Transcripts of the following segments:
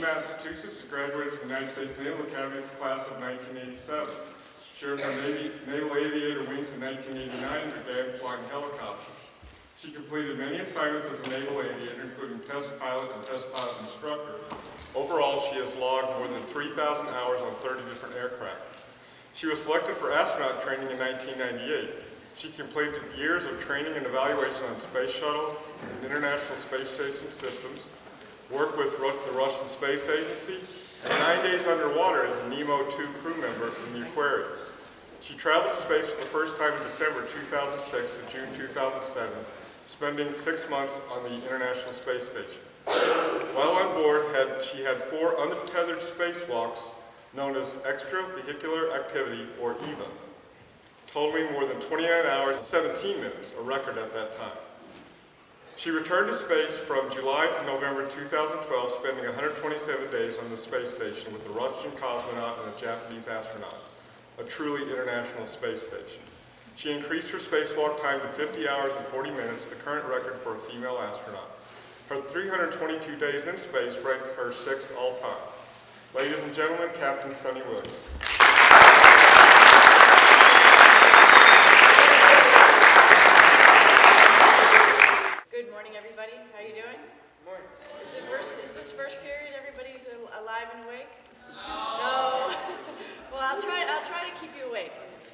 Massachusetts, and graduated from the United States Naval Academy class of 1987. She served on Naval Aviator Wings in 1989 and began flying helicopters. She completed many assignments as a naval aviator, including test pilot and test pilot instructor. Overall, she has logged more than 3,000 hours on 30 different aircraft. She was selected for astronaut training in 1998. She completed years of training and evaluation on Space Shuttle and International Space Station systems, worked with the Russian Space Agency, and 9 days underwater as a Nemo 2 crew member in the Aquarius. She traveled to space for the first time in December 2006 to June 2007, spending 6 months on the International Space Station. While on board, she had 4 untethered spacewalks known as Extravehicular Activity, or EVA, totaling more than 29 hours and 17 minutes, a record at that time. She returned to space from July to November 2012, spending 127 days on the space station with the Russian cosmonaut and a Japanese astronaut, a truly international space station. She increased her spacewalk time to 50 hours and 40 minutes, the current record for a female astronaut. Her 322 days in space ranked her 6th all-time. Ladies and gentlemen, Captain Suni Williams. Good morning, everybody. How you doing? Good morning. Is this first period everybody's alive and awake? No. Well, I'll try to keep you awake.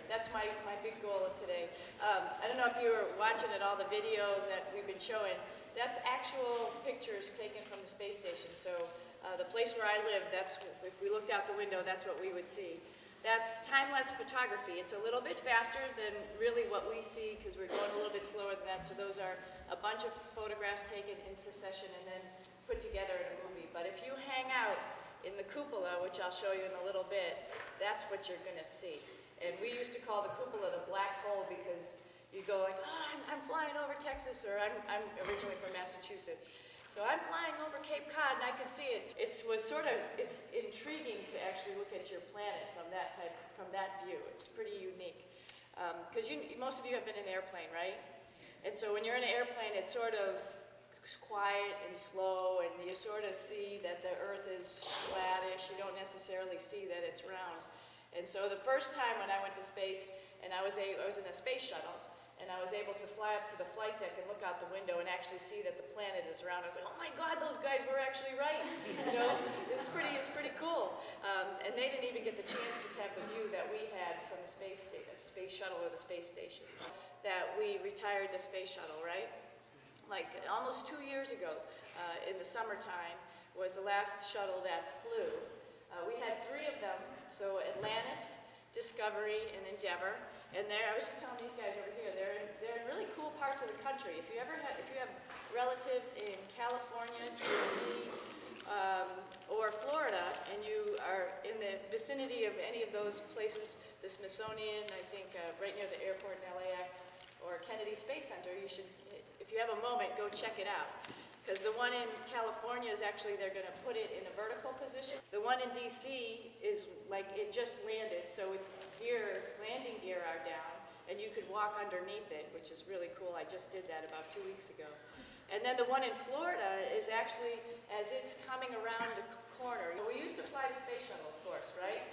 That's my big goal of today. I don't know if you were watching at all the video that we've been showing. That's actual pictures taken from the space station. So the place where I live, if we looked out the window, that's what we would see. That's time-lapse photography. It's a little bit faster than really what we see because we're going a little bit slower than that. So those are a bunch of photographs taken in succession and then put together in a movie. But if you hang out in the cupola, which I'll show you in a little bit, that's what you're going to see. And we used to call the cupola the black hole because you go like, oh, I'm flying over Texas, or I'm originally from Massachusetts. So I'm flying over Cape Cod and I can see it. It's intriguing to actually look at your planet from that view. It's pretty unique. Because most of you have been in an airplane, right? And so when you're in an airplane, it's sort of quiet and slow, and you sort of see that the Earth is flattish. You don't necessarily see that it's round. And so the first time when I went to space, and I was in a space shuttle, and I was able to fly up to the flight deck and look out the window and actually see that the planet is round. I was like, oh my God, those guys were actually right. You know, it's pretty cool. And they didn't even get the chance to have the view that we had from the space shuttle or the space station. That we retired the space shuttle, right? Like almost 2 years ago, in the summertime, was the last shuttle that flew. We had 3 of them, so Atlantis, Discovery, and Endeavour. And I was just telling these guys over here, they're in really cool parts of the country. If you have relatives in California, DC, or Florida, and you are in the vicinity of any of those places, the Smithsonian, I think right near the airport in LAX, or Kennedy Space Center, you should, if you have a moment, go check it out. Because the one in California is actually, they're going to put it in a vertical position. The one in DC is like it just landed, so its landing gear are down, and you could walk underneath it, which is really cool. I just did that about 2 weeks ago. And then the one in Florida is actually, as it's coming around the corner. We used to fly the space shuttle, of course, right?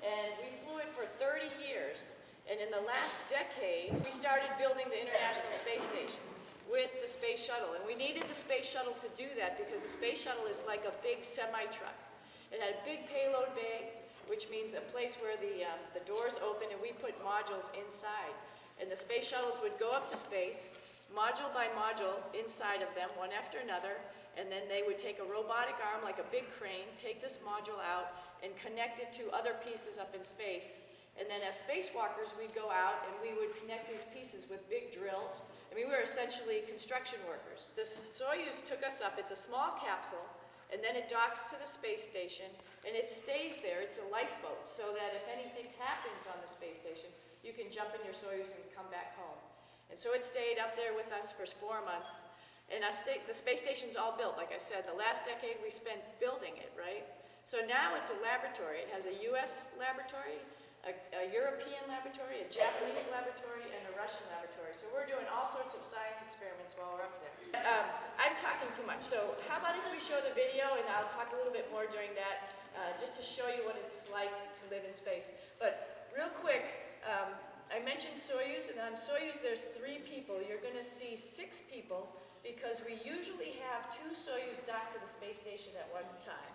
And we flew it for 30 years. And in the last decade, we started building the International Space Station with the space shuttle. And we needed the space shuttle to do that because the space shuttle is like a big semi-truck. It had a big payload bay, which means a place where the doors open and we put modules inside. And the space shuttles would go up to space, module by module inside of them, one after another, and then they would take a robotic arm like a big crane, take this module out, and connect it to other pieces up in space. And then as spacewalkers, we'd go out and we would connect these pieces with big drills. I mean, we were essentially construction workers. The Soyuz took us up. It's a small capsule, and then it docks to the space station, and it stays there. It's a lifeboat, so that if anything happens on the space station, you can jump in your Soyuz and come back home. And so it stayed up there with us for 4 months. And the space station's all built, like I said. The last decade we spent building it, right? So now it's a laboratory. It has a US laboratory, a European laboratory, a Japanese laboratory, and a Russian laboratory. So we're doing all sorts of science experiments while we're up there. I'm talking too much, so how about if we show the video, and I'll talk a little bit more during that, just to show you what it's like to live in space. But real quick, I mentioned Soyuz, and on Soyuz there's 3 people. You're going to see 6 people because we usually have 2 Soyuz docked to the space station at one time.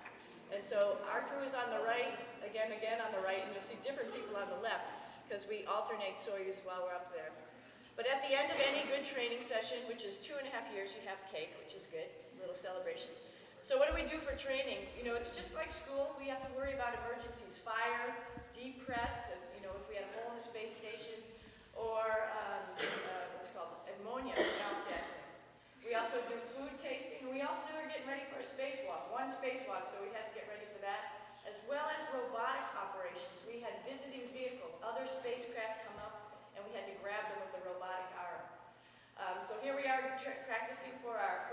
And so our crew is on the right, again on the right, and you'll see different people on the left because we alternate Soyuz while we're up there. But at the end of any good training session, which is 2.5 years, you have cake, which is good, a little celebration. So what do we do for training? You know, it's just like school. We have to worry about emergencies, fire, deep press, you know, if we had a hole in the space station, or what's called ammonia, gassing. We also do food tasting, and we also are getting ready for a spacewalk, one spacewalk, so we had to get ready for that, as well as robotic operations. We had visiting vehicles, other spacecraft come up, and we had to grab them with the robotic arm. So here we are practicing for our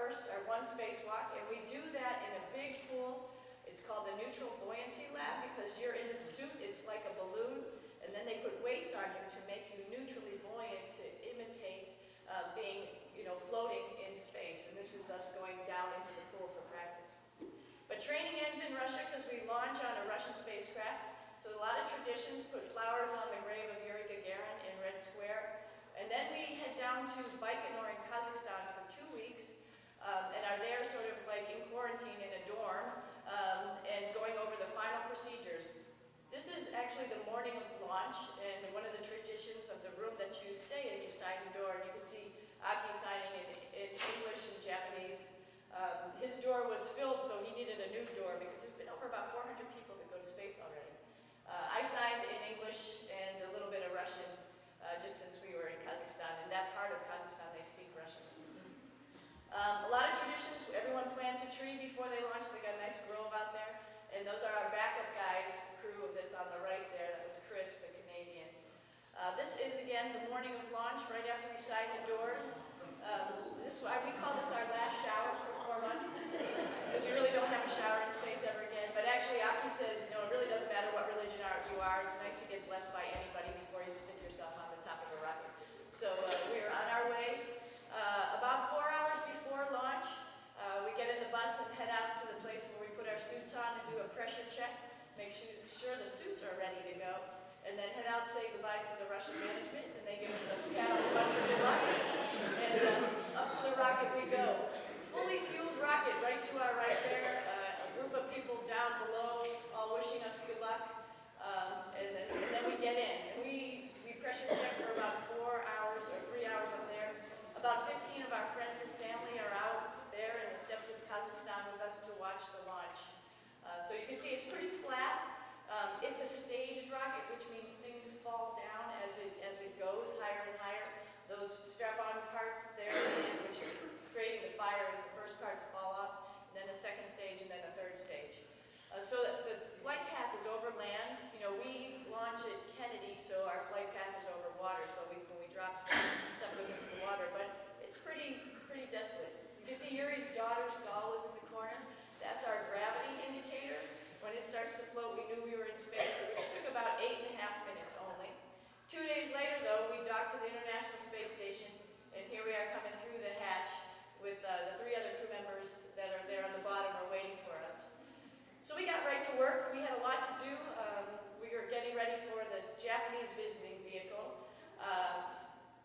one spacewalk, and we do that in a big pool. It's called the Neutral Buoyancy Lab because you're in a suit, it's like a balloon, and then they put weights on you to make you neutrally buoyant to imitate being, you know, floating in space. And this is us going down into the pool for practice. But training ends in Russia because we launch on a Russian spacecraft. So a lot of traditions, put flowers on the grave of Yuri Gagarin in Red Square. And then we head down to Baikonur in Kazakhstan for 2 weeks and are there sort of like in quarantine in a dorm and going over the final procedures. This is actually the morning of launch, and one of the traditions of the room that you stay in, you sign the door, and you can see Aki signing in English and Japanese. His door was filled, so he needed a new door because there's been over about 400 people to go to space already. I signed in English and a little bit of Russian. Just since we were in Kazakhstan. In that part of Kazakhstan, they speak Russian. A lot of traditions, everyone plants a tree before they launch. They got a nice grove out there. And those are our backup guys, crew that's on the right there. That was Chris, the Canadian. This is, again, the morning of launch, right after we sign the doors. We call this our last shower for 4 months. Because you really don't have a shower in space ever again. But actually, Aki says, you know, it really doesn't matter what religion you are. It's nice to get blessed by anybody before you stick yourself on the top of a rocket. So we're on our way. About 4 hours before launch, we get in the bus and head out to the place where we put our suits on and do a pressure check. Make sure the suits are ready to go. And then head out, say goodbye to the Russian management, and they give us a pat on the butt for good luck. And up to the rocket we go. Fully fueled rocket right to our right there. A group of people down below all wishing us good luck. And then we get in. And we pressure check for about 4 hours or 3 hours up there. About 15 of our friends and family are out there in the steppes of Kazakhstan with us to watch the launch. So you can see it's pretty flat. It's a staged rocket, which means things fall down as it goes higher and higher. Those strap-on parts there, which is creating the fire, is the first part to fall off, and then the second stage, and then the third stage. So the flight path is over land. You know, we launch at Kennedy, so our flight path is over water. So when we drop stuff goes into the water, but it's pretty desolate. You can see Yuri's daughter's doll was in the corner. That's our gravity indicator. When it starts to float, we knew we were in space, which took about 8.5 minutes only. 2 days later, though, we docked to the International Space Station, and here we are coming through the hatch with the 3 other crew members that are there on the bottom are waiting for us. So we got right to work. We had a lot to do. We were getting ready for this Japanese visiting vehicle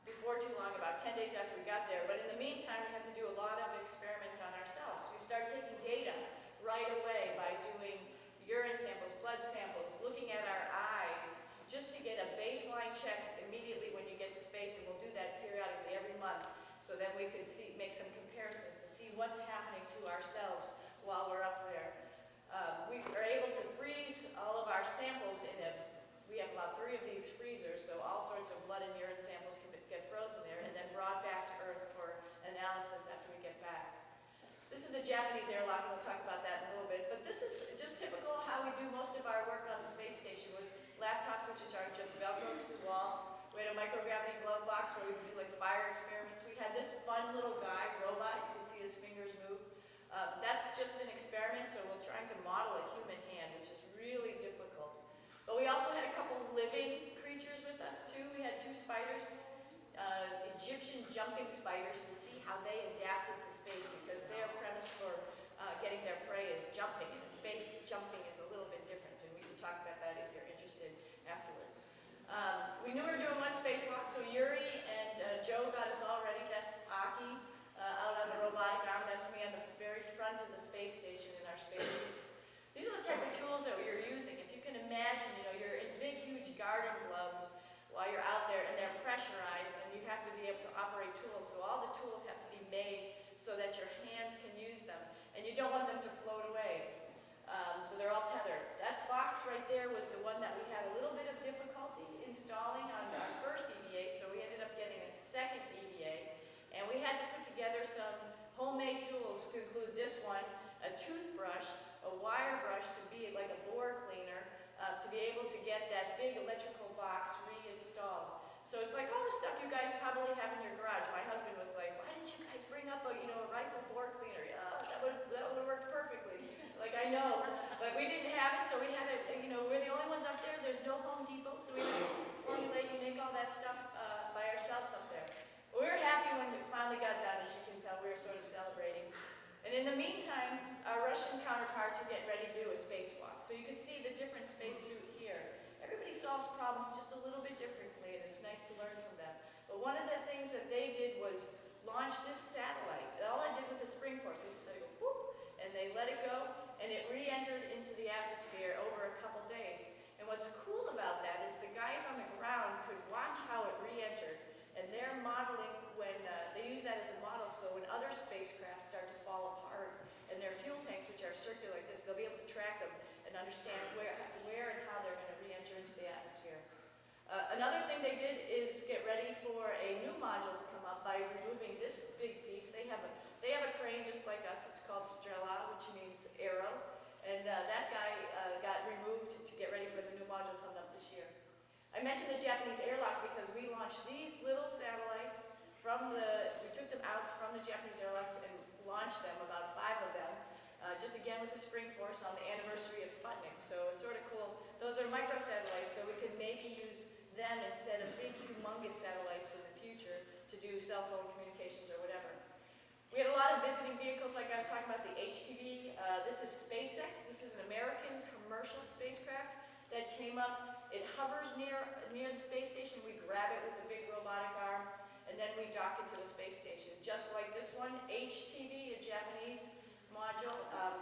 before too long, about 10 days after we got there. But in the meantime, we had to do a lot of experiments on ourselves. We started taking data right away by doing urine samples, blood samples, looking at our eyes, just to get a baseline check immediately when you get to space, and we'll do that periodically every month, so then we could make some comparisons to see what's happening to ourselves while we're up there. We are able to freeze all of our samples we have about 3 of these freezers, so all sorts of blood and urine samples can get frozen there, and then brought back to Earth for analysis after we get back. This is a Japanese airlock, and we'll talk about that in a little bit, but this is just typical how we do most of our work on the space station with laptops, which are just Velcro to the wall. We had a microgravity glove box where we could do like fire experiments. We had this fun little guy, robot, you can see his fingers move. That's just an experiment, so we're trying to model a human hand, which is really difficult. But we also had a couple living creatures with us too. We had 2 spiders, Egyptian jumping spiders, to see how they adapted to space, because their premise for getting their prey is jumping, and in space jumping is a little bit different, and we can talk about that if you're interested afterwards. We knew we were doing one spacewalk, so Yuri and Joe got us all ready. That's Aki out on the robotic arm. That's me on the very front of the space station in our spacesuits. These are the type of tools that you're using. If you can imagine, you're in big, huge garden gloves while you're out there, and they're pressurized, and you have to be able to operate tools. So all the tools have to be made so that your hands can use them, and you don't want them to float away. So they're all tethered. That box right there was the one that we had a little bit of difficulty installing on our first EVA, so we ended up getting a second EVA, and we had to put together some homemade tools to include this one, a toothbrush, a wire brush to be like a bore cleaner, to be able to get that big electrical box reinstalled. So it's like all the stuff you guys probably have in your garage. My husband was like, "Why didn't you guys bring up a rifle bore cleaner? Yeah, that would have worked perfectly." Like, I know, but we didn't have it, so we had to, we're the only ones up there. There's no Home Depot, so we had to formulate and make all that stuff by ourselves up there. But we were happy when it finally got done. As you can tell, we were sort of celebrating. And in the meantime, our Russian counterparts are getting ready to do a spacewalk. So you can see the different spacesuit here. Everybody solves problems just a little bit differently, and it's nice to learn from them. But one of the things that they did was launch this satellite. All I did with the spring force, they just let it go, whoop, and they let it go, and it re-entered into the atmosphere over a couple days. And what's cool about that is the guys on the ground could watch how it re-entered, and they're modeling when, they use that as a model, so when other spacecraft start to fall apart, and their fuel tanks, which are circular like this, they'll be able to track them and understand where and how they're going to re-enter into the atmosphere. Another thing they did is get ready for a new module to come up by removing this big piece. They have a crane just like us. It's called Strela, which means arrow. And that guy got removed to get ready for the new module coming up this year. I mentioned the Japanese airlock because we launched these little satellites we took them out from the Japanese airlock and launched them, about 5 of them, just again with the spring force on the anniversary of Sputnik. So it's sort of cool. Those are microsatellites, so we could maybe use them instead of big, humongous satellites in the future to do cell phone communications or whatever. We had a lot of visiting vehicles, like I was talking about the HTV. This is Spacex. This is an American commercial spacecraft that came up. It hovers near the space station. We grab it with the big robotic arm, and then we dock it to the space station. Just like this one, HTV, a Japanese module.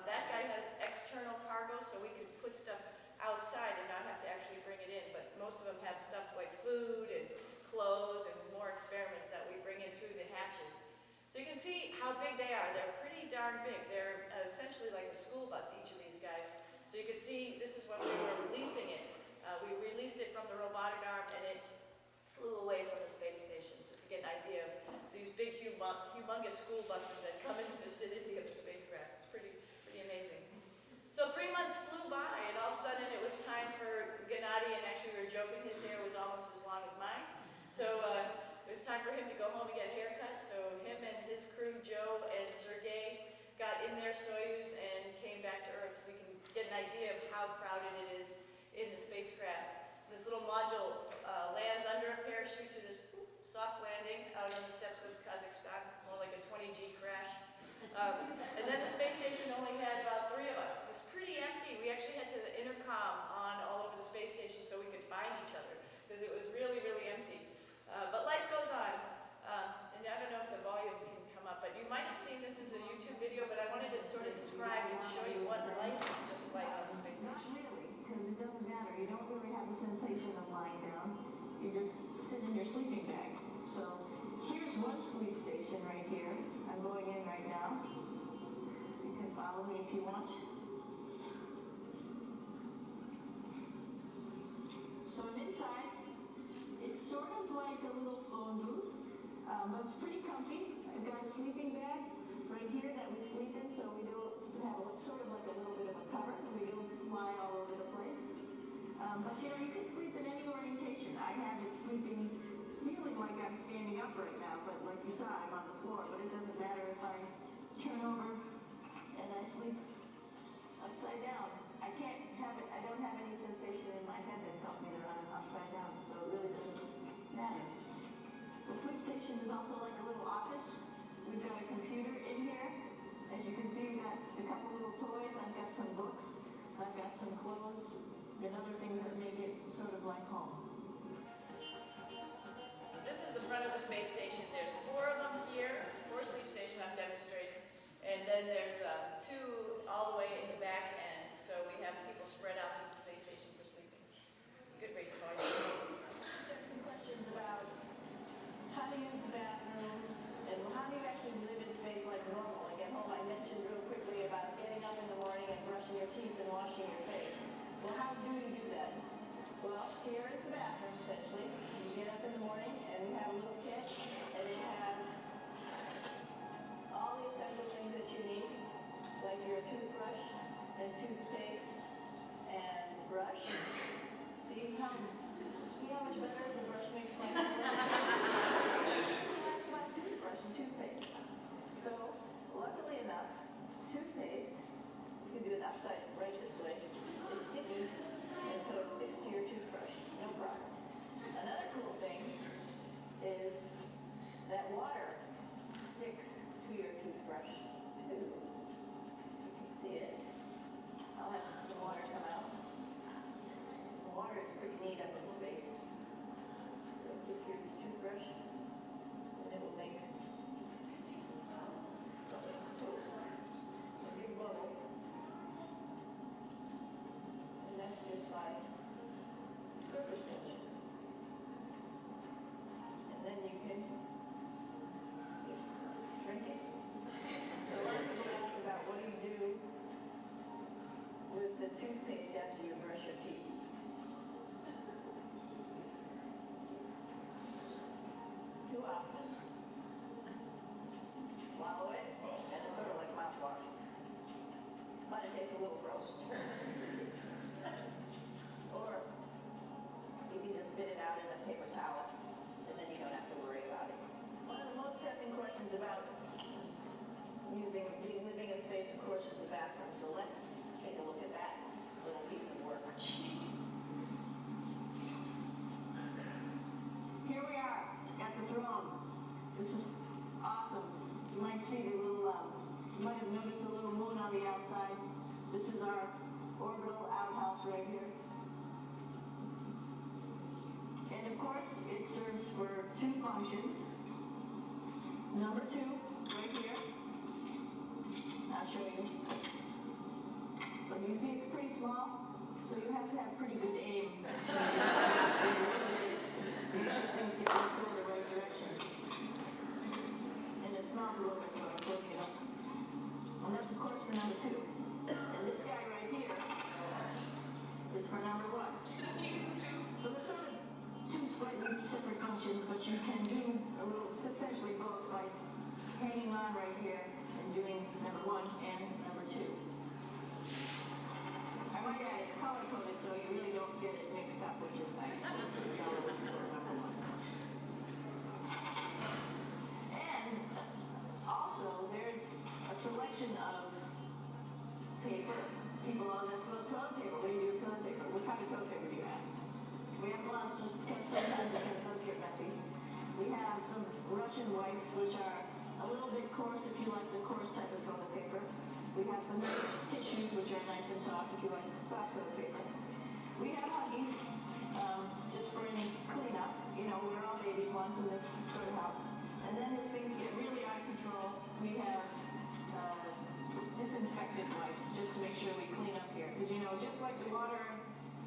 That guy has external cargo, so we can put stuff outside and not have to actually bring it in. But most of them have stuff like food and clothes and more experiments that we bring in through the hatches. So you can see how big they are. They're pretty darn big. They're essentially like a school bus, each of these guys. So you can see this is when we were releasing it. We released it from the robotic arm, and it flew away from the space station. Just to get an idea of these big, humongous school buses that come in the vicinity of the spacecraft. It's pretty amazing. So 3 months flew by, and all of a sudden it was time for Gennady, and actually we were joking, his hair was almost as long as mine. So it was time for him to go home and get a haircut. So him and his crew, Joe and Sergey, got in their Soyuz and came back to Earth, so you can get an idea of how crowded it is in the spacecraft. This little module lands under a parachute to this soft landing out on the steppes of Kazakhstan, more like a 20G crash. And then the space station only had about 3 of us. It was pretty empty. We actually had to the intercom on all over the space station so we could find each other, because it was really, really empty. But life goes on. And I don't know if the volume can come up, but you might have seen this as a YouTube video, but I wanted to sort of describe and show you what life is just like on the space station. Not really, because it doesn't matter. You don't really have the sensation of lying down. You just sit in your sleeping bag. So here's one sleep station right here. I'm going in right now. You can follow me if you want. So I'm inside. It's sort of like a little phone booth, but it's pretty comfy. I've got a sleeping bag right here that we sleep in, so we don't have sort of like a little bit of a cover. We don't fly all over the place. But you can sleep in any orientation. I have it feeling like I'm standing up right now, but like you saw, I'm on the floor. But it doesn't matter if I turn over and I sleep upside down. I don't have any sensation in my head station is also like a little office. We've got a computer in here. As you can see, we've got a couple little toys. I've got some books. I've got some clothes and other things that make it sort of like home. So this is the front of the space station. There's 4 of them here, 4 sleep stations I'm demonstrating. And then there's 2 all the way in the back end. So we have people spread out through the space station for sleeping. Good reason why. Some questions about how to use the bathroom and how do you actually live in space like normal. Like at home, I mentioned real quickly about getting up in the morning and brushing your teeth and washing your face. Well, how do you do that? Well, here is the bathroom, essentially. You get up in the morning and you have a little kit, and it has all the essential things that you need, like your toothbrush and toothpaste and brush. See how much better the brush makes my hair? That's my toothbrush and toothpaste. So, luckily enough, toothpaste, you can do it outside, right this way, it's sticky, and so it sticks to your toothbrush, no problem. Another cool thing is that water sticks to your toothbrush, too. You can see it. I'll have some water come out. The water is pretty neat up in space. It'll stick to your toothbrush, and it will make a big bubble. And that's just by surface tension. And then you can drink it. So let's ask about what do you do with the toothpaste after you brush your teeth. Too often. Swallow it, and it's sort of like mouthwash. But it tastes a little gross. Or you can just spit it out in a paper towel, and then you don't have to worry about it. One of the most pressing questions about living in space, of course, is the bathroom. So let's take a look at that little piece of work. Here we are at the throne. This is awesome. You might see the little, you might have noticed the little moon on the outside. This is our orbital outhouse right here. And of course, it serves for 2 functions. Number 2, right here. I'll show you. But you see it's pretty small, so you have to have pretty good aim. Make sure things get go in the right direction. And it smells a little bit, so I'm closing it up. And that's of course for number 2. And this guy right here is for number 1. So there's sort of 2 slightly separate functions, but you can do a little, essentially both by hanging on right here and doing number 1 and number 2. I might add it's color-coded so you really don't get it mixed up, which is nice. Yellow is for number 1. And also there's a selection of paper. People always ask about toilet paper. What do you do with toilet paper? What kind of toilet paper do you have? We have lots, just because sometimes it does get messy. We have some Russian wipes, which are a little bit coarse if you like the coarse type of toilet paper. We have some nice tissues, which are nice and soft if you like the soft toilet paper. We have Huggies, just for any cleanup. You know, we're all babies once in this sort of house. And then as things get really out of control, we have disinfectant wipes, just to make sure we clean up here. Because, you know, just like the water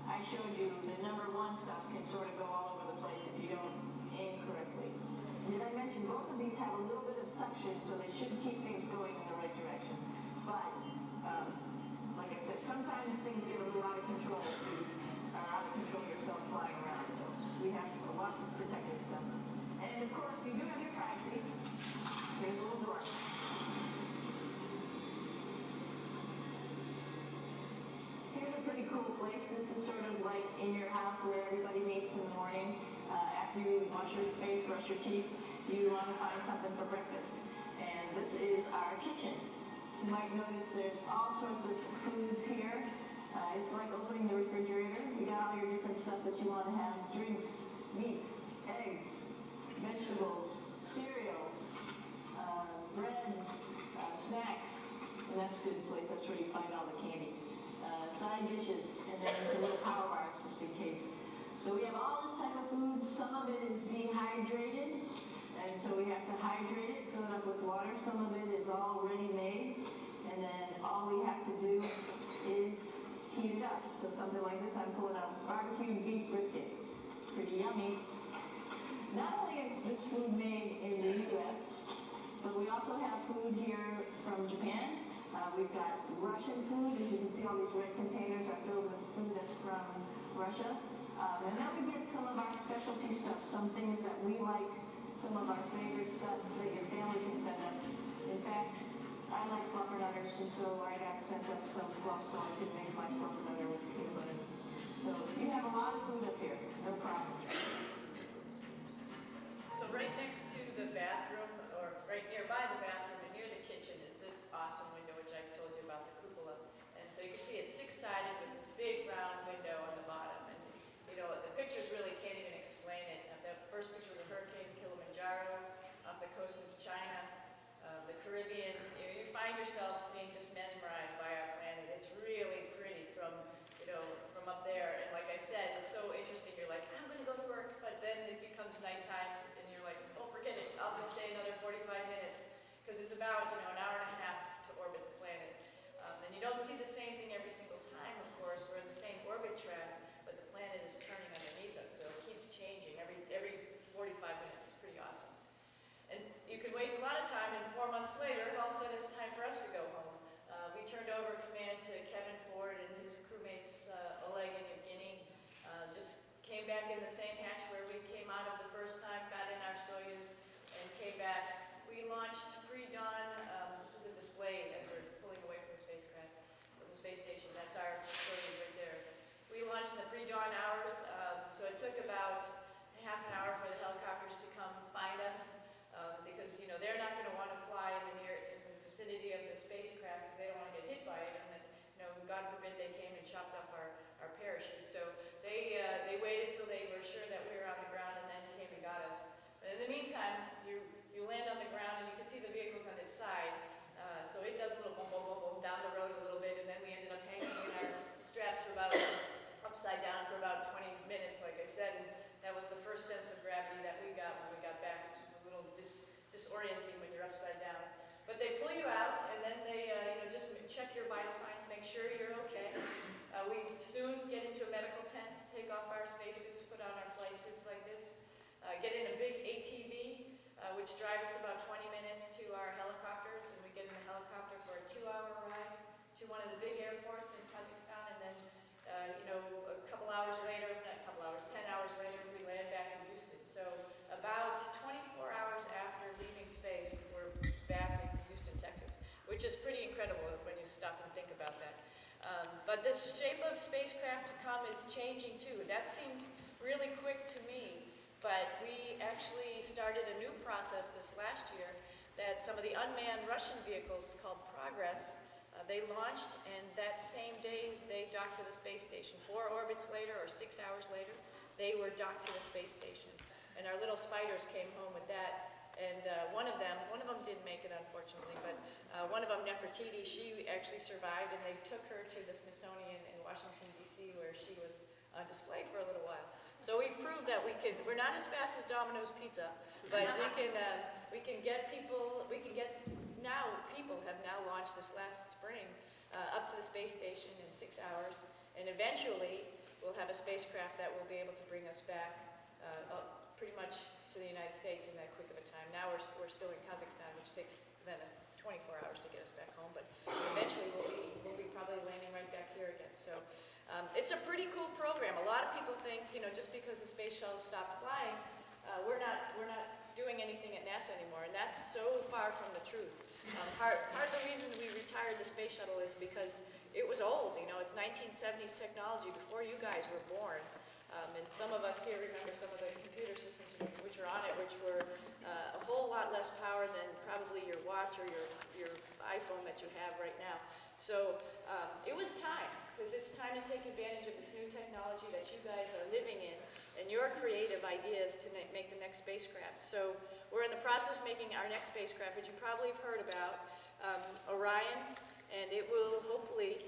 I showed you, the number 1 stuff can sort of go all over the place if you don't aim correctly. And did I mention both of these have a little bit of suction, so they should keep things going in the right direction. But, like I said, sometimes things get a little out of control if you are out of control yourself flying around. So we have lots of protective stuff. And of course, you do have your privacy. There's a little door. Here's a pretty cool place. This is sort of like in your house where everybody meets in the morning. After you wash your face, brush your teeth, you want to find something for breakfast. And this is our kitchen. You might notice there's all sorts of foods here. It's like opening the refrigerator. You got all your different stuff that you want to have. Drinks, meats, eggs, vegetables, cereal. that's a good place. That's where you find all the candy. Side dishes, and then there's a little power bars just in case. So we have all this type of food. Some of it is dehydrated, and so we have to hydrate it, fill it up with water. Some of it is already made, and then all we have to do is heat it up. So something like this, I'm pulling out barbecue beef brisket. Pretty yummy. Not only is this food made in the U.S., but we also have food here from Japan. We've got Russian food. As you can see, all these red containers are filled with food that's from Russia. And then we get some of our specialty stuff, some things that we like, some of our favorite stuff that your family can send up. In fact, I like fluffernutters, and so I got sent up some fluff so I could make my fluffernutter with peanut butter. So you have a lot of food up here, no problem. So right next to the bathroom, or right nearby the bathroom and near the kitchen, is this awesome window, which I told you about, the cupola. And so you can see it's six-sided with this big round window on the bottom. And you know, the pictures really can't even explain it. The first picture was a Hurricane Kilimanjaro off the coast of China, the Caribbean. You find yourself being just mesmerized by our planet. It's really pretty from up there. And like I said, it's so interesting. You're like, I'm going to go to work, but then it becomes nighttime, and you're like, oh, forget it. I'll just stay another 45 minutes, because it's about an hour and a half to orbit the planet. And you don't see the same thing every single time, of course. We're in the same orbit track, but the planet is turning underneath us, so it keeps changing every 45 minutes. Pretty awesome. And you can waste a lot of time, and 4 months later, all of a sudden it's time for us to go home. We turned over command to Kevin Ford and his crewmates, Oleg and Evgeny. Just came back in the same hatch where we came out of the first time, got in our Soyuz, and came back. We launched pre-dawn. This is a display as we're pulling away from the spacecraft, from the space station. That's our Soyuz right there. We launched in the pre-dawn hours, so it took about half an hour for the helicopters to come find us, because they're not going to want to fly in the vicinity of the spacecraft because they don't want to get hit by it, and then God forbid they came and chopped off our parachute. So they waited till they were sure that we were on the ground, and then came and got us. But in the meantime, you land on the ground and you can see the vehicles on its side. So it does a little boom, boom, boom, boom down the road a little bit, and then we ended up hanging in our straps for about upside down for about 20 minutes, like I said. And that was the first sense of gravity that we got when we got back, which was a little disorienting when you're upside down. But they pull you out, and then they just check your vital signs, make sure you're okay. We soon get into a medical tent, take off our spacesuits, put on our flight suits like this, get in a big ATV, which drives us about 20 minutes to our helicopters, and we get in the helicopter for a 2-hour ride to one of the big airports in Kazakhstan, and then a couple hours later, not a couple hours, 10 hours later, we land back in Houston. So about 24 hours after leaving space, we're back in Houston, Texas, which is pretty incredible when you stop and think about that. But the shape of spacecraft to come is changing too. That seemed really quick to me, but we actually started a new process this last year that some of the unmanned Russian vehicles called Progress, they launched, and that same day they docked to the space station. 4 orbits later, or 6 hours later, they were docked to the space station. And our little spiders came home with that. And one of them didn't make it, unfortunately, but one of them, Nefertiti, she actually survived, and they took her to the Smithsonian in Washington, D.C., where she was displayed for a little while. So we've proved that we're not as fast as Domino's Pizza, but we can get people, people have now launched this last spring up to the space station in 6 hours, and eventually we'll have a spacecraft that will be able to bring us back pretty much to the United States in that quick of a time. Now we're still in Kazakhstan, which takes then 24 hours to get us back home, but eventually we'll be probably landing right back here again. So it's a pretty cool program. A lot of people think, just because the space shuttle stopped flying, we're not doing anything at NASA anymore, and that's so far from the truth. Part of the reason we retired the space shuttle is because it was old. It's 1970s technology before you guys were born. And some of us here remember some of the computer systems which were on it, which were a whole lot less power than probably your watch or your iPhone that you have right now. So it was time, because it's time to take advantage of this new technology that you guys are living in and your creative ideas to make the next spacecraft. So we're in the process of making our next spacecraft, which you probably have heard about, Orion. and it will hopefully,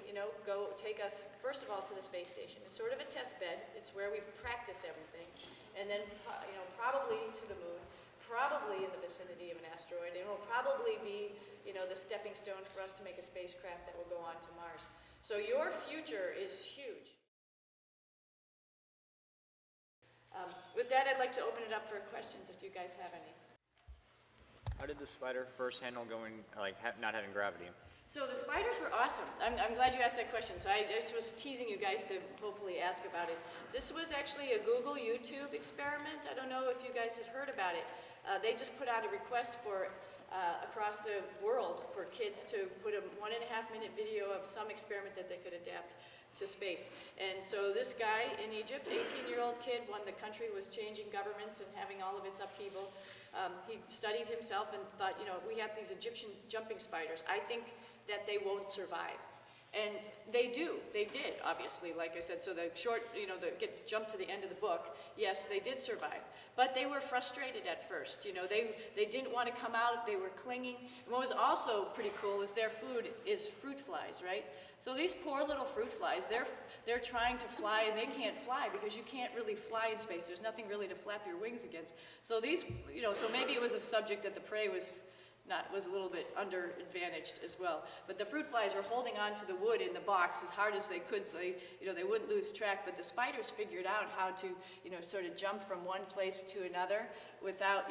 go take us, first of all, to the space station. It's sort of a test bed. It's where we practice everything. And then, probably to the moon, probably in the vicinity of an asteroid. It will probably be, the stepping stone for us to make a spacecraft that will go on to Mars. So your future is huge. With that, I'd like to open it up for questions if you guys have any. How did the spider first handle going, not having gravity? So the spiders were awesome. I'm glad you asked that question. So I just was teasing you guys to hopefully ask about it. This was actually a Google YouTube experiment. I don't know if you guys had heard about it. They just put out a request for across the world for kids to put a 1.5-minute video of some experiment that they could adapt to space. And so this guy in Egypt, 18-year-old kid, when the country was changing governments and having all of its upheaval, he studied himself and thought, we have these Egyptian jumping spiders. I think that they won't survive. And they did, obviously, like I said. So the short, jump to the end of the book, yes, they did survive. But they were frustrated at first, they didn't want to come out, they were clinging. And what was also pretty cool is their food is fruit flies, right? So these poor little fruit flies, they're trying to fly and they can't fly because you can't really fly in space. There's nothing really to flap your wings against. So these, so maybe it was a subject that the prey was a little bit under-advantaged as well. But the fruit flies were holding on to the wood in the box as hard as they could so they wouldn't lose track. But the spiders figured out how to, sort of jump from one place to another without,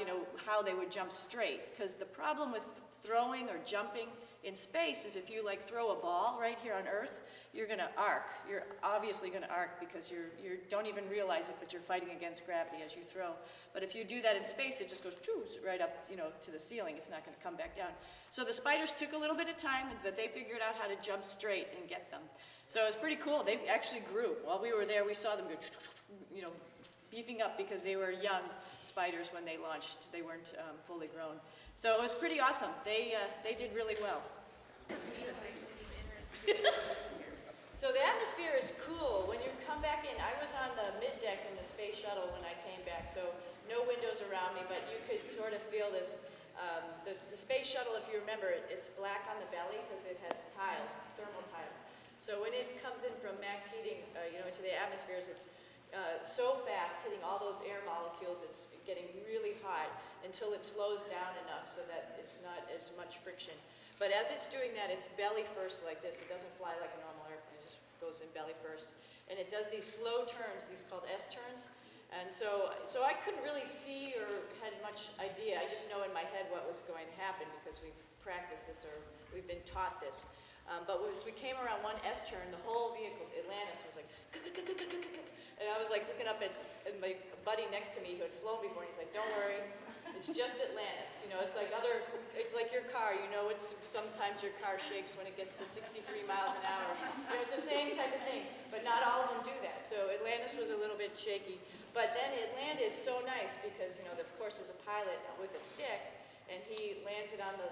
how they would jump straight. Because the problem with throwing or jumping in space is if you throw a ball right here on Earth, you're going to arc. You're obviously going to arc because you don't even realize it, but you're fighting against gravity as you throw. But if you do that in space, it just goes right up, to the ceiling. It's not going to come back down. So the spiders took a little bit of time, but they figured out how to jump straight and get them. So it was pretty cool. They actually grew. While we were there, we saw them go, beefing up because they were young spiders when they launched. They weren't fully grown. So it was pretty awesome. They did really well. So the atmosphere is cool. When you come back in, I was on the mid-deck in the space shuttle when I came back, so no windows around me, but you could sort of feel this. The space shuttle, if you remember, it's black on the belly because it has tiles, thermal tiles. So when it comes in from max heating, into the atmospheres, it's so fast, hitting all those air molecules, it's getting really hot until it slows down enough so that it's not as much friction. But as it's doing that, it's belly first like this. It doesn't fly like a normal airplane. It just goes in belly first. And it does these slow turns, these called S-turns. And so I couldn't really see or had much idea. I just know in my head what was going to happen because we've practiced this or we've been taught this. But as we came around one S-turn, the whole vehicle, Atlantis, was like, and I was looking up at my buddy next to me who had flown before, and he's like, don't worry, it's just Atlantis. It's like your car, sometimes your car shakes when it gets to 63 miles an hour. It's the same type of thing, but not all of them do that. So Atlantis was a little bit shaky. But then it landed so nice because, of course, there's a pilot with a stick, and he lands it on the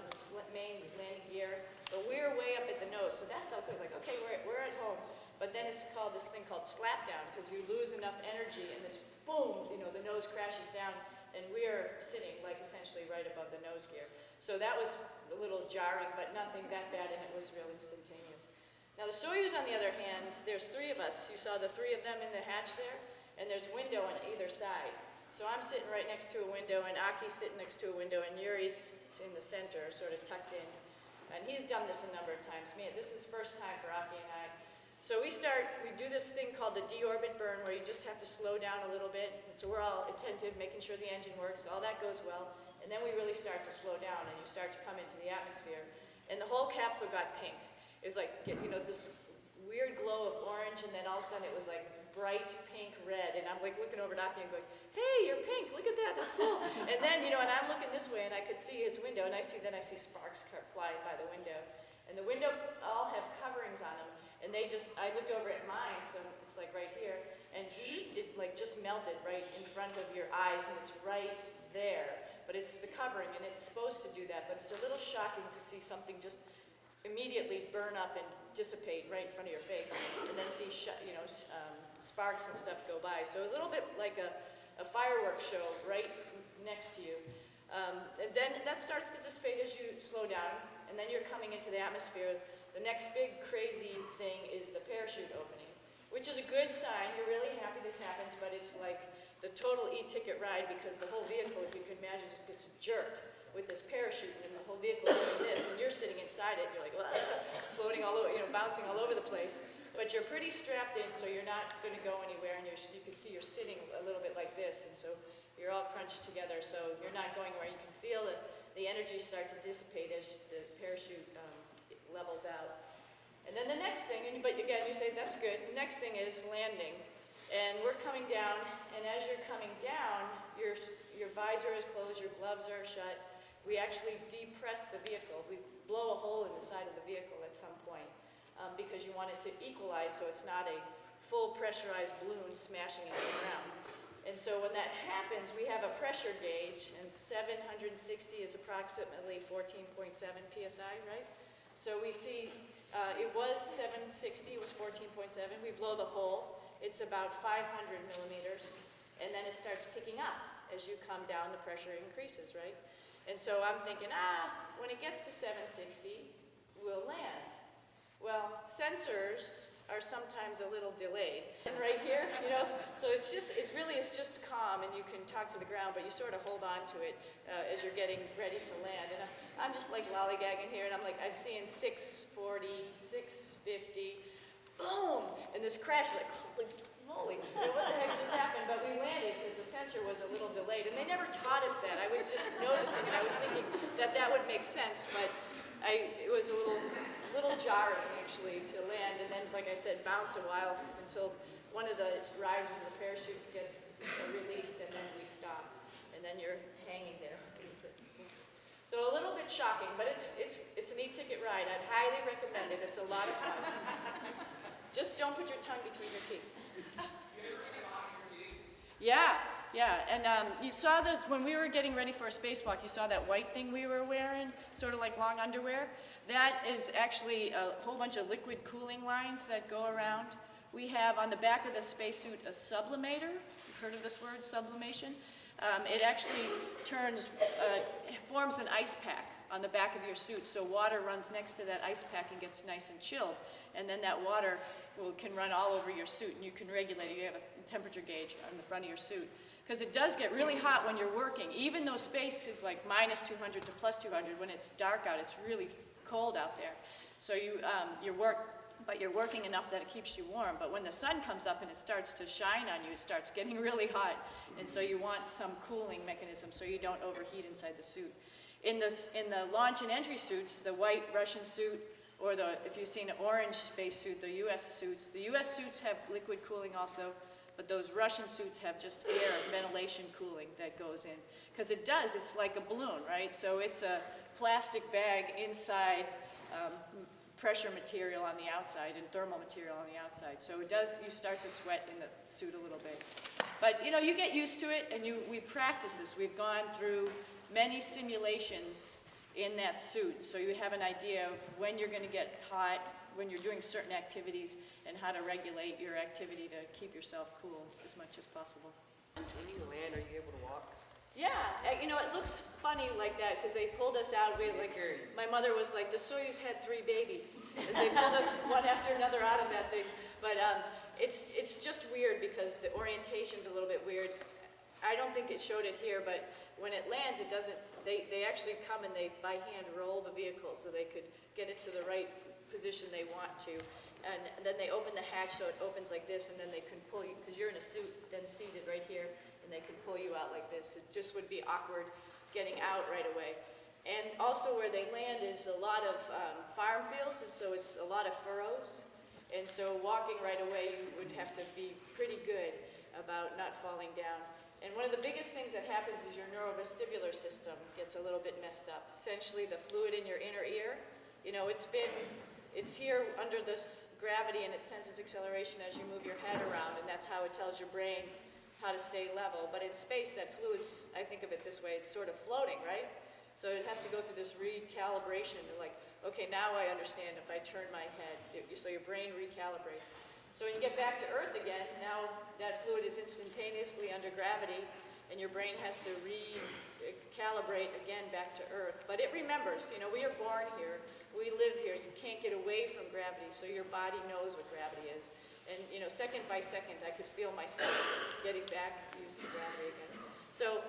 main landing gear. But we're way up at the nose, so that felt good. Like, okay, we're at home. But then it's called this thing called slapdown because you lose enough energy, and this boom, the nose crashes down, and we're sitting essentially right above the nose gear. So that was a little jarring, but nothing that bad, and it was real instantaneous. Now the Soyuz, on the other hand, there's 3 of us. You saw the 3 of them in the hatch there, and there's window on either side. So I'm sitting right next to a window, and Aki's sitting next to a window, and Yuri's in the center, sort of tucked in. And he's done this a number of times. This is first time for Aki and I. So we do this thing called the Deorbit Burn, where you just have to slow down a little bit. And so we're all attentive, making sure the engine works, all that goes well. And then we really start to slow down, and you start to come into the atmosphere. And the whole capsule got pink. It was this weird glow of orange, and then all of a sudden it was bright pink red. And I'm looking over at Aki and going, hey, you're pink, look at that, that's cool. And then, and I'm looking this way, and I could see his window, and I see sparks flying by the window. And the window all have coverings on them, and I looked over at mine, so it's right here, and it just melted right in front of your eyes, and it's right there. But it's the covering, and it's supposed to do that, but it's a little shocking to see something just immediately burn up and dissipate right in front of your face, and then see sparks and stuff go by. So it was a little bit like a fireworks show right next to you. And then that starts to dissipate as you slow down, and then you're coming into the atmosphere. the next big crazy thing is the parachute opening, which is a good sign. You're really happy this happens, but it's like the total e-ticket ride because the whole vehicle, if you can imagine, just gets jerked with this parachute, and then the whole vehicle is doing this, and you're sitting inside it, and you're like, floating all over, bouncing all over the place. But you're pretty strapped in, so you're not going to go anywhere, and you can see you're sitting a little bit like this, and so you're all crunched together, so you're not going where you can feel the energy start to dissipate as the parachute levels out. And then the next thing, but again, you say, that's good. The next thing is landing. And we're coming down, and as you're coming down, your visor is closed, your gloves are shut. We actually depress the vehicle. We blow a hole in the side of the vehicle at some point because you want it to equalize so it's not a full pressurized balloon smashing into the ground. And so when that happens, we have a pressure gauge, and 760 is approximately 14.7 psi, right? So we see it was 760, it was 14.7. We blow the hole. It's about 500 millimeters, and then it starts ticking up. As you come down, the pressure increases, right? And so I'm thinking, when it gets to 760, we'll land. Well, sensors are sometimes a little delayed. And right here, so it really is just calm, and you can talk to the ground, but you sort of hold on to it as you're getting ready to land. And I'm just like lollygagging here, and I'm seeing 640, 650, boom, and this crash, like, holy moly, what the heck just happened? But we landed because the sensor was a little delayed, and they never taught us that. I was just noticing, and I was thinking that would make sense, but it was a little jarring, actually, to land, and then, like I said, bounce a while until one of the risers of the parachute gets released, and then we stop, and then you're hanging there. So a little bit shocking, but it's an e-ticket ride. I'd highly recommend it. It's a lot of fun. Just don't put your tongue between your teeth. Yeah, and you saw this when we were getting ready for a spacewalk. You saw that white thing we were wearing, sort of like long underwear. That is actually a whole bunch of liquid cooling lines that go around. We have on the back of the spacesuit a sublimator. You've heard of this word, sublimation? It actually forms an ice pack on the back of your suit, so water runs next to that ice pack and gets nice and chilled, and then that water can run all over your suit, and you can regulate it. You have a temperature gauge on the front of your suit, because it does get really hot when you're working. Even though space is like minus 200 to plus 200, when it's dark out, it's really cold out there. So you're working enough that it keeps you warm. But when the sun comes up and it starts to shine on you, it starts getting really hot. And so you want some cooling mechanism so you don't overheat inside the suit. In the launch and entry suits, the white Russian suit, or if you've seen an orange space suit, the US suits have liquid cooling also, but those Russian suits have just air, ventilation cooling that goes in. Because it's like a balloon, right? So it's a plastic bag inside, pressure material on the outside and thermal material on the outside. So you start to sweat in the suit a little bit. But you get used to it, and we practice this. We've gone through many simulations in that suit, so you have an idea of when you're going to get hot, when you're doing certain activities, and how to regulate your activity to keep yourself cool as much as possible. When you land, are you able to walk? Yeah, it looks funny like that because they pulled us out. My mother was like, the Soyuz had 3 babies as they pulled us one after another out of that thing. But it's just weird because the orientation's a little bit weird. I don't think it showed it here, but when it lands, it doesn't. They actually come and they by hand roll the vehicle so they could get it to the right position they want to. And then they open the hatch so it opens like this, and then they can pull you, because you're in a suit, then seated right here, and they can pull you out like this. It just would be awkward getting out right away. And also where they land is a lot of farm fields, and so it's a lot of furrows. And so walking right away, you would have to be pretty good about not falling down. And one of the biggest things that happens is your neurovestibular system gets a little bit messed up. Essentially, the fluid in your inner ear, it's here under this gravity, and it senses acceleration as you move your head around, and that's how it tells your brain how to stay level. But in space, that fluid's, I think of it this way, it's sort of floating, right? So it has to go through this recalibration, like, okay, now I understand if I turn my head. So your brain recalibrates. So when you get back to Earth again, now that fluid is instantaneously under gravity, and your brain has to recalibrate again back to Earth. But it remembers, we are born here, we live here. You can't get away from gravity, so your body knows what gravity is. And, you know, second by second, I could feel myself getting back used to gravity again. So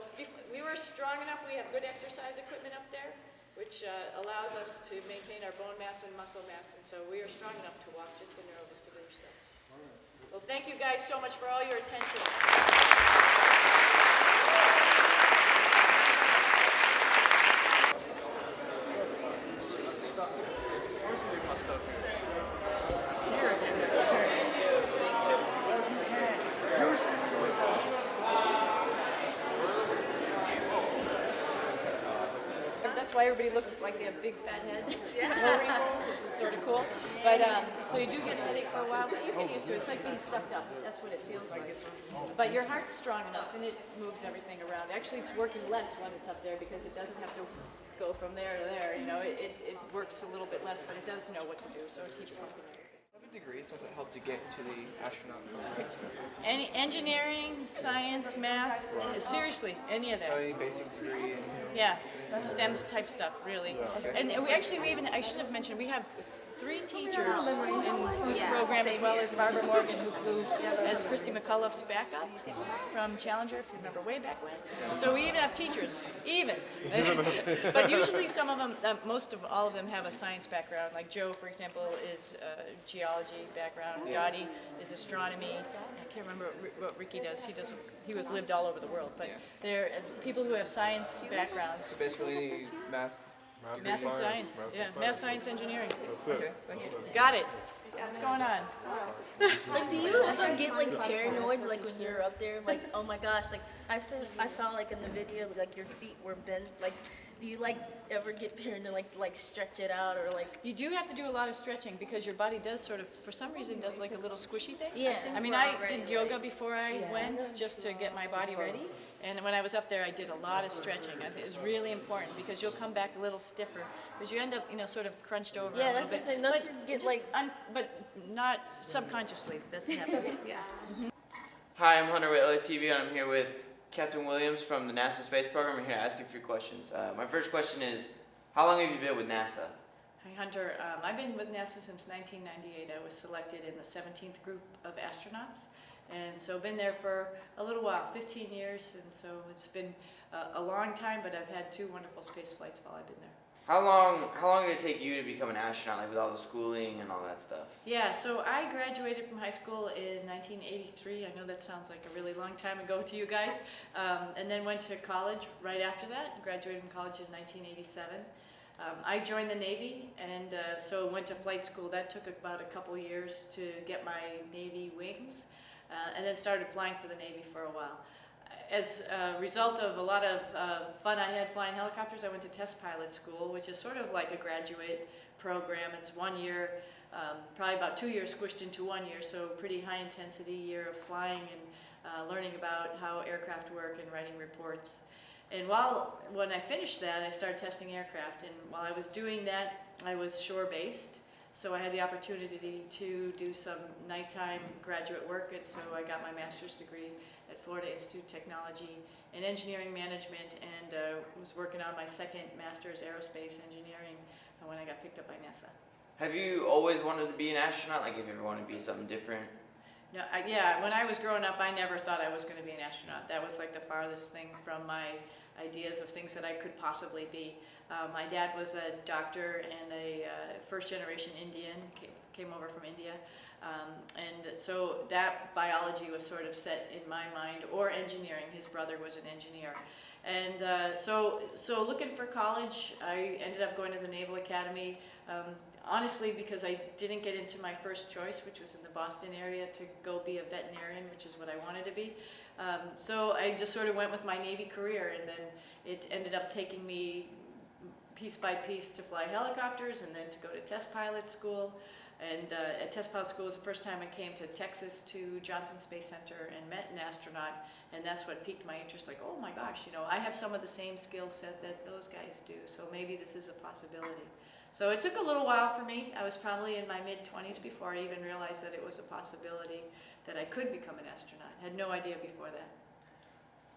we were strong enough. We have good exercise equipment up there, which allows us to maintain our bone mass and muscle mass. And so we are strong enough to walk, just the neurovestibular stuff. Well, thank you guys so much for all your attention. That's why everybody looks like they have big fat heads. No wrinkles. It's sort of cool. But so you do get a headache for a while, but you get used to it. It's like being stuffed up. That's what it feels like. But your heart's strong enough, and it moves everything around. Actually, it's working less when it's up there because it doesn't have to go from there to there. You know, it works a little bit less, but it does know what to do, so it keeps working. What degrees does it help to get to the astronaut program? Any engineering, science, math, seriously, any of that. So any basic degree in Yeah, STEM type stuff, really. And I should have mentioned, we have 3 teachers in the program, as well as Barbara Morgan, who flew as Christy McCullough's backup from Challenger, if you remember, way back when. So we even have teachers, But usually some of them, most of all of them have a science background. Like Joe, for example, is geology background. Dottie is astronomy. I can't remember what Ricky does. He was lived all over the world. But they're people who have science backgrounds. so basically any math. Math and science, math, science, engineering. Okay, thank you. Got it. What's going on? Like, do you ever get like paranoid, like when you're up there, like, oh my gosh, like I saw like in the video, like your feet were bent. Like, do you like ever get paranoid, like stretch it out or like? You do have to do a lot of stretching because your body does sort of, for some reason, does like a little squishy thing. Yeah. I mean, I did yoga before I went just to get my body ready. And when I was up there, I did a lot of stretching. I think it was really important because you'll come back a little stiffer because you end up, sort of crunched over. Yeah, a that's little the bit. same. Don't But you get just like? but not subconsciously. That happens. Hi, I'm Hunter with LATV, and I'm here with Captain Williams from the NASA Space Program. I'm here to ask you a few questions. My first question is, how long have you been with NASA? Hi, Hunter. I've been with NASA since 1998. I was selected in the 17th group of astronauts. And so I've been there for a little while, 15 years, and so it's been a long time, but I've had 2 wonderful space flights while I've been there. How long did it take you to become an astronaut, like with all the schooling and all that stuff? Yeah, so I graduated from high school in 1983. I know that sounds like a really long time ago to you guys. And then went to college right after that, graduated from college in 1987. I joined the Navy, and so went to flight school. That took about a couple years to get my Navy wings. And then started flying for the Navy for a while. As a result of a lot of fun I had flying helicopters, I went to test pilot school, which is sort of like a graduate program. It's 1 year, probably about 2 years squished into 1 year, so pretty high intensity year of flying and learning about how aircraft work and writing reports. And when I finished that, I started testing aircraft, and while I was doing that, I was shore-based. So I had the opportunity to do some nighttime graduate work, and so I got my master's degree at Florida Institute of Technology in engineering management, and was working on my second master's aerospace engineering when I got picked up by NASA. Have you always wanted to be an astronaut? Like, if you ever wanted to be something different? No, when I was growing up, I never thought I was going to be an astronaut. That was like the farthest thing from my ideas of things that I could possibly be. My dad was a doctor and a first-generation Indian, came over from India. And so that biology was sort of set in my mind, or engineering. His brother was an engineer. And so looking for college, I ended up going to the Naval Academy, honestly because I didn't get into my first choice, which was in the Boston area, to go be a veterinarian, which is what I wanted to be. So I just sort of went with my Navy career, and then it ended up taking me piece by piece to fly helicopters, and then to go to test pilot school. And at test pilot school was the first time I came to Texas to Johnson Space Center and met an astronaut, and that's what piqued my interest. Like, oh my gosh, I have some of the same skill set that those guys do, so maybe this is a possibility. So it took a little while for me. I was probably in my mid-20s before I even realized that it was a possibility that I could become an astronaut. I had no idea before that.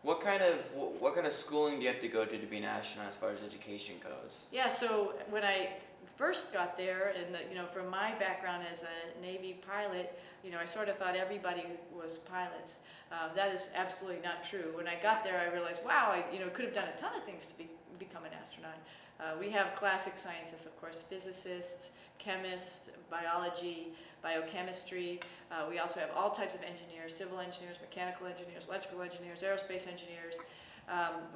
What kind of schooling do you have to go to be an astronaut as far as education goes? Yeah, so when I first got there, and from my background as a Navy pilot, I sort of thought everybody was pilots. That is absolutely not true. When I got there, I realized, wow, I could have done a ton of things to become an astronaut. We have classic scientists, of course, physicists, chemists, biology, biochemistry. We also have all types of engineers, civil engineers, mechanical engineers, electrical engineers, aerospace engineers.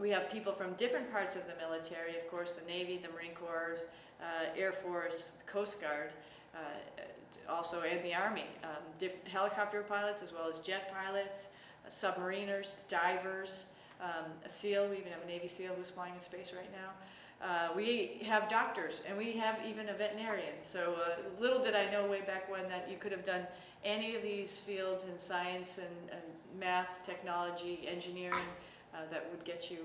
We have people from different parts of the military, of course, the Navy, the Marine Corps, Air Force, Coast Guard, also, and the Army. Helicopter pilots as well as jet pilots, submariners, divers, a SEAL. We even have a Navy SEAL who's flying in space right now. We have doctors, and we have even a veterinarian. So little did I know way back when that you could have done any of these fields in science and math, technology, engineering that would get you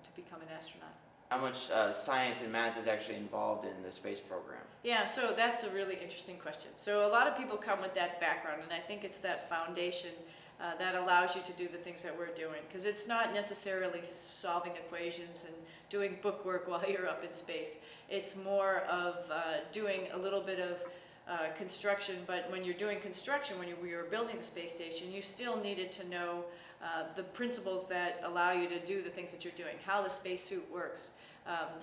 to become an astronaut. How much science and math is actually involved in the space program? Yeah, so that's a really interesting question. So a lot of people come with that background, and I think it's that foundation that allows you to do the things that we're doing, because it's not necessarily solving equations and doing bookwork while you're up in space. It's more of doing a little bit of construction, but when you're doing construction, when we were building the space station, you still needed to know the principles that allow you to do the things that you're doing, how the spacesuit works,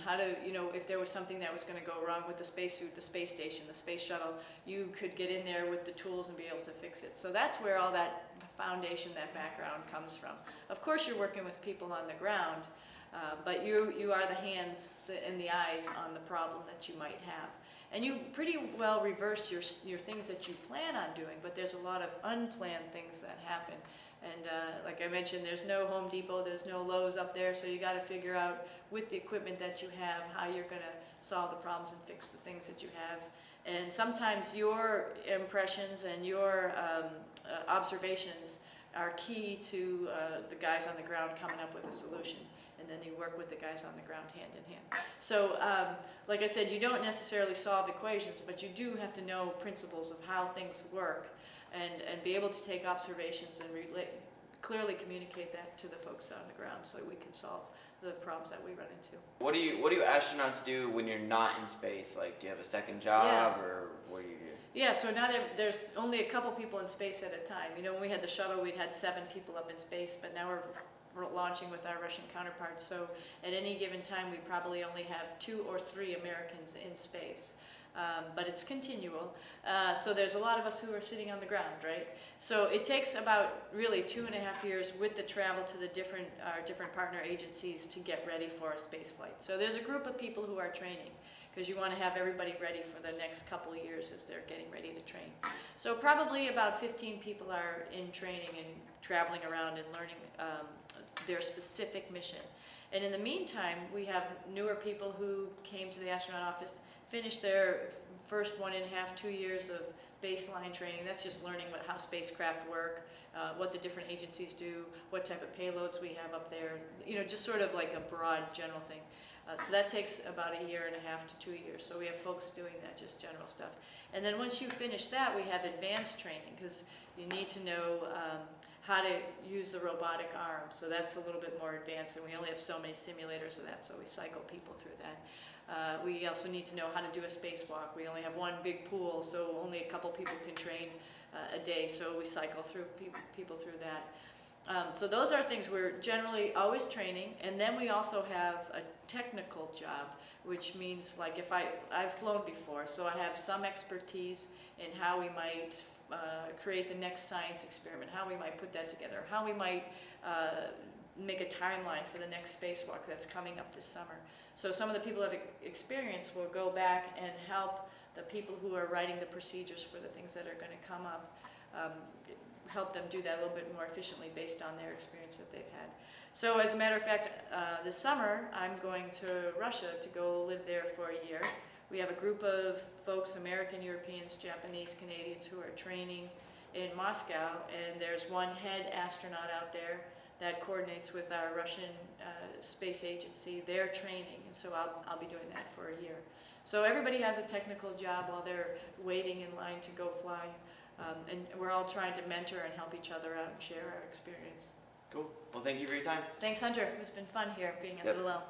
how to, if there was something that was going to go wrong with the spacesuit, the space station, the space shuttle, you could get in there with the tools and be able to fix it. So that's where all that foundation, that background comes from. Of course, you're working with people on the ground, but you are the hands and the eyes on the problem that you might have. And you pretty well reverse your things that you plan on doing, but there's a lot of unplanned things that happen. And like I mentioned, there's no Home Depot, there's no Lowe's up there, so you got to figure out with the equipment that you have how you're going to solve the problems and fix the things that you have. And sometimes your impressions and your observations are key to the guys on the ground coming up with a solution. And then you work with the guys on the ground hand in hand. So, like I said, you don't necessarily solve equations, but you do have to know principles of how things work and be able to take observations and clearly communicate that to the folks on the ground so we can solve the problems that we run into. What do astronauts do when you're not in space? Like, do you have a second job, or what do you do? Yeah, so now there's only a couple people in space at a time. When we had the shuttle, we'd had 7 people up in space, but now we're launching with our Russian counterparts. So at any given time, we probably only have 2 or 3 Americans in space. But it's continual. So there's a lot of us who are sitting on the ground, right? So it takes about really 2.5 years with the travel to the different partner agencies to get ready for a space flight. So there's a group of people who are training, because you want to have everybody ready for the next couple of years as they're getting ready to train. So probably about 15 people are in training and traveling around and learning their specific mission. And in the meantime, we have newer people who came to the astronaut office, finished their first 1.5, 2 years of baseline training. That's just learning how spacecraft work, what the different agencies do, what type of payloads we have up there, just sort of like a broad general thing. So that takes about 1.5 years to 2 years. So we have folks doing that, just general stuff. And then once you finish that, we have advanced training, because you need to know how to use the robotic arm. So that's a little bit more advanced, and we only have so many simulators of that, so we cycle people through that. We also need to know how to do a spacewalk. We only have one big pool, so only a couple people can train a day, so we cycle through people through that. So those are things we're generally always training. And then we also have a technical job, which means, like, if I've flown before, so I have some expertise in how we might create the next science experiment, how we might put that together, how we might make a timeline for the next spacewalk that's coming up this summer. So some of the people who have experience will go back and help the people who are writing the procedures for the things that are going to come up, help them do that a little bit more efficiently based on their experience that they've had. So as a matter of fact, this summer I'm going to Russia to go live there for a year. We have a group of folks, American, Europeans, Japanese, Canadians, who are training in Moscow, and there's one head astronaut out there that coordinates with our Russian space agency, their training, and so I'll be doing that for a year. So everybody has a technical job while they're waiting in line to go fly, and we're all trying to mentor and help each other out and share our experience. Cool. Well, thank you for your time. Thanks, Hunter. It's been fun here being at Yep. Little Elm.